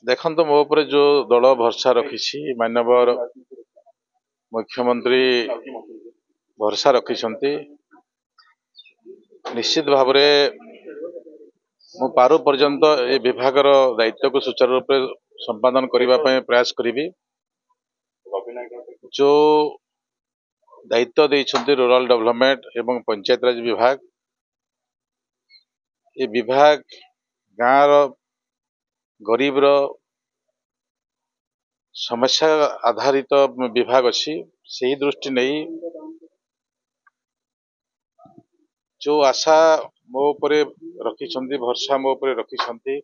ଦେଖନ୍ତୁ ମୋ ଉପରେ जो ଦଳ ଭରସା ରଖିଛି ମାନ୍ୟବର ମୁଖ୍ୟମନ୍ତ୍ରୀ ଭରସା ରଖିଛନ୍ତି ନିଶ୍ଚିତ ଭାବରେ ମୁଁ ପାରୁ ପର୍ଯ୍ୟନ୍ତ ଏ ବିଭାଗର ଦାୟିତ୍ୱକୁ ସୁଚାରୁ ରୂପେ ସମ୍ପାଦନ କରିବା ପାଇଁ ପ୍ରୟାସ କରିବି। जो ଦାୟିତ୍ୱ ଦେଇଛନ୍ତି रूराल डेवलपमेंट एवं पंचायत राज विभाग ये विभाग गाँव गरीब समस्या आधारित विभाग अच्छी से दृष्टि नहीं जो आशा मो उपरे रखिछंती भरसा मो उपरे रखिछंती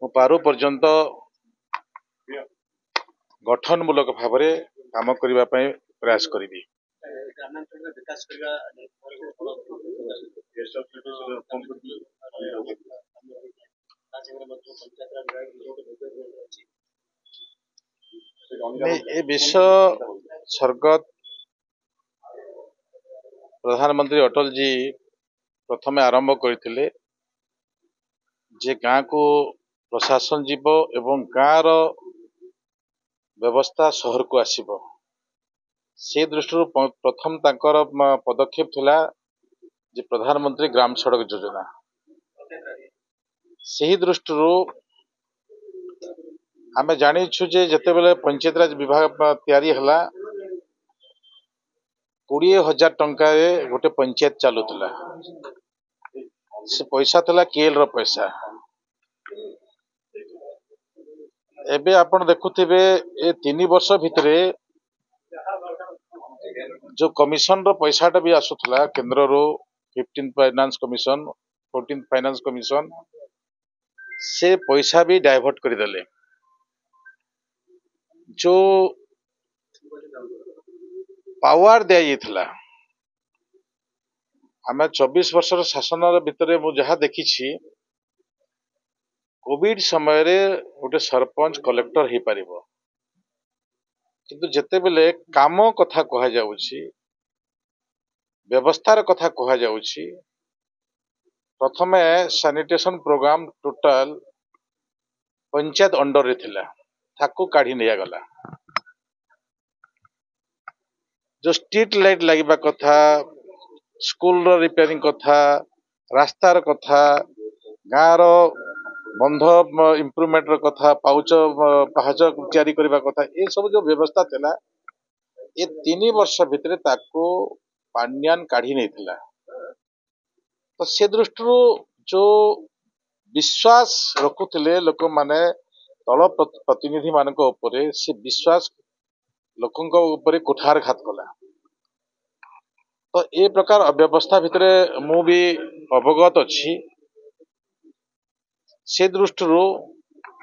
मु पारु पर्यंत गठनमूलक भाव में काम करने प्रयास करी। ए विषय स्वर्गत प्रधानमंत्री अटल जी प्रथम आरंभ करते जे गाँ को प्रशासन जीव एवं गाँव रो व्यवस्था शहर को आसीबो से दृष्टि प्रथम तांकर पदक्षेप थिला जे प्रधानमंत्री ग्राम सड़क योजना से दृष्टि आमे जानिछु जे जते बेले पंचायत राज विभाग तैयारी हला 20,000 टंका गोटे पंचायत चलुला से पैसा थिला केएल रो पैसा एबे आपण देखुथिबे ए 3 वर्ष भितरे जो कमिशन रो पैसाटा भी आसुथला केंद्र रो 15 फाइनेंस कमिशन 14 फाइनेंस कमिशन से पैसा भी डाइवर्ट कर देले जो पावर दिया जाइथिला आमे 24 वर्षर शासन भितर मु जहा देखिछि कोविड समय रे गोटे सरपंच कलेक्टर ही पारिबो किंतु जते बेले काम कथा कहा जाउछि व्यवस्थार कथा कहा जाउछि प्रथमे sanitation programme total panchayat under रे थिला ताकू काढी निया गला जो स्ट्रीट लाइट लगिबा कथा स्कूल रो रिपेयरिंग कथा रास्तार कथा गाँव रो बंध इम्प्रूवमेंट कथा पाउच पहाच तैयारी करबा कथा ये सब जो व्यवस्था थिला ये 3 वर्ष भितरे ताको पांड्यान काढी नै थिला तो से दृष्टि जो विश्वास रखुथिले लोक माने तल प्रतिनिधि मानक ऊपर से विश्वास लोकंक ऊपर कुठारघात कला तो ए प्रकार अव्यवस्था भितरे मु भी अवगत अच्छी से दृष्टि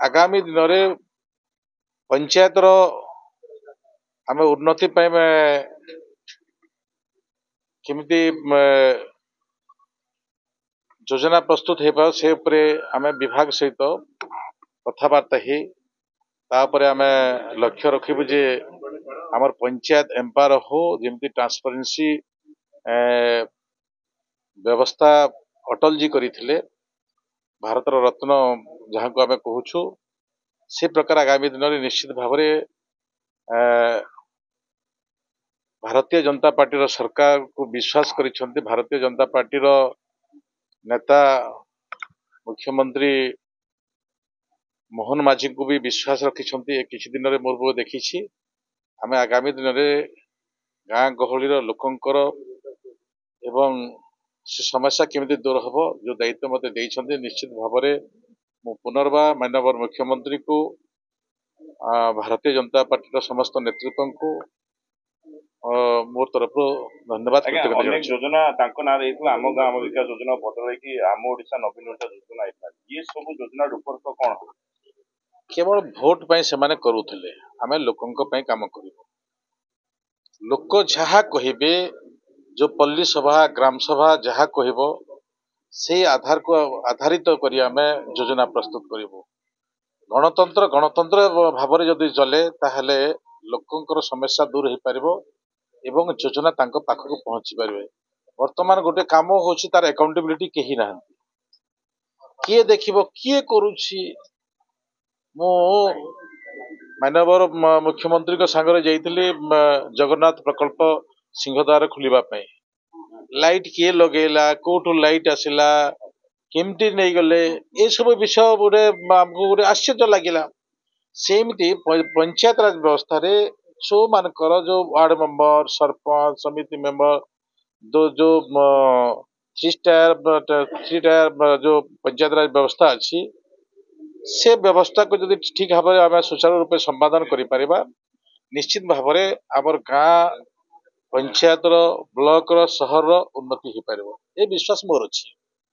आगामी दिन में पंचायत रो आम उन्नति केमिति योजना प्रस्तुत हो से उपरे आम विभाग सहित कथबार्ता ही तापरे आम लक्ष्य रखिबु जे आमर पंचायत एम्पायर हो जेमती ट्रांसपेरेंसी व्यवस्था अटल जी करथिले भारत रत्न जहाँ को आम कहूँ से प्रकार आगामी दिन में निश्चित भाव भारतीय जनता पार्टी सरकार को विश्वास करिसेंती भारतीय जनता पार्टी नेता मुख्यमंत्री मोहन माझी को भी विश्वास रखिसेंती किछि दिन रे मोर देखिछि आमे आगामी दिन में गाँ गहली लोकंकर एवं से समस्या केमिति दूर हबो जो दायित्व मते देइछंती निश्चित भाव में पुनर्बार माननीय मुख्यमंत्री को भारतीय जनता पार्टी समस्त नेतृत्व को मोर तरफ धन्यवाद योजना आम गाँव विकास योजना बदल आम ओडिशा नवीन ओडिशा योजना ये सब योजना रूपरेख कौन केवल भोट पाई से माने करूथिले आमे लोकंक पाई काम करिवो लोक जहा कहिबे जो पल्ली सभा ग्राम सभा जहा कहबो से आधार को आधारित करी आमे योजना प्रस्तुत करिवो गणतंत्र गणतंत्र भाव में जदि चले ताहले लोकंकर समस्या दूर हो पारिबो एवं योजना तांको पाखक पहुंची पारिबे वर्तमान गोटे काम होछि तार अकाउंटेबिलिटी केही ना किए देखिब किए करुछि मु मानवर मुख्यमंत्री सांगरे जाइଥିଲି जगन्नाथ प्रकल्प सिंहद्वार खोलिबा ପାଇଁ लाइट किए लगेला कोठू लाइट आसिला केमती नहीं गले ये सब विषय गोटे आमको गोटे आश्चर्य लगिला सेमती पंचायत राज व्यवस्था रे सो मानकर जो वार्ड मेंबर सरपंच समिति मेंबर जो 3 टायर जो पंचायत राज व्यवस्था अच्छी से व्यवस्था को जब ठीक भाव में आम सुचारू रूप संपादन करिपरिबा निश्चित भाव में आमर गाँ पंचायत ब्लॉक सहर उन्नति हो पार ये विश्वास मोर अच्छी।